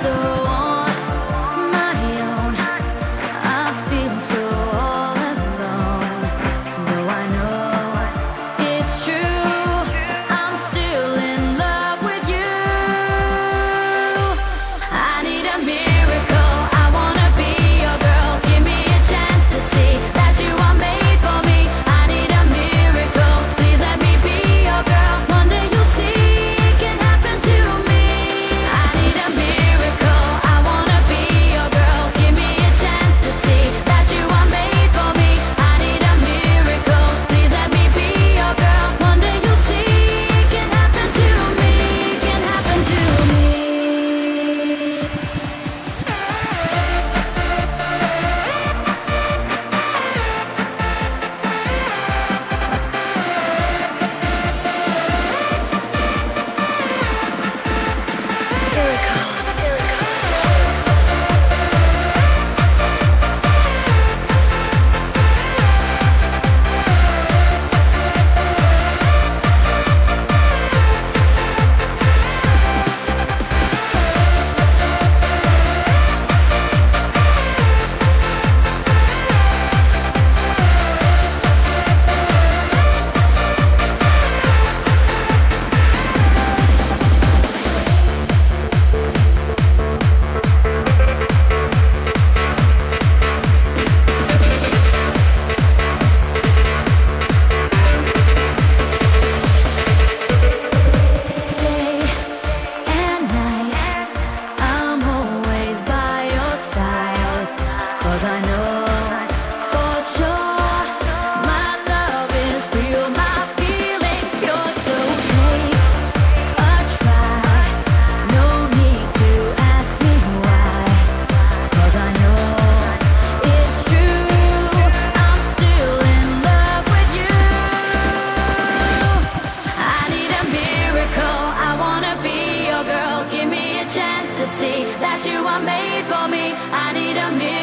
so on my own. I feel so all alone. Though I know it's true, I'm still in love with you. I need a miracle. I wanna be your girl. Give me a chance to see that you are made for me. I need a miracle. Please let me be your girl. One day you'll see it can happen to me. I need a miracle. I wanna be your girl. Give me a chance to see that you are made for me. I need a miracle. Please let me be your girl. One day you'll see it can happen to me. Can happen to me. And night, I'm always by your side. 'Cause I know for sure my love is real, my feeling pure. So take a try, no need to ask me why. 'Cause I know it's true, I'm still in love with you. I need a miracle. I wanna be your girl. Give me a chance to see that you are made for me. I need a miracle.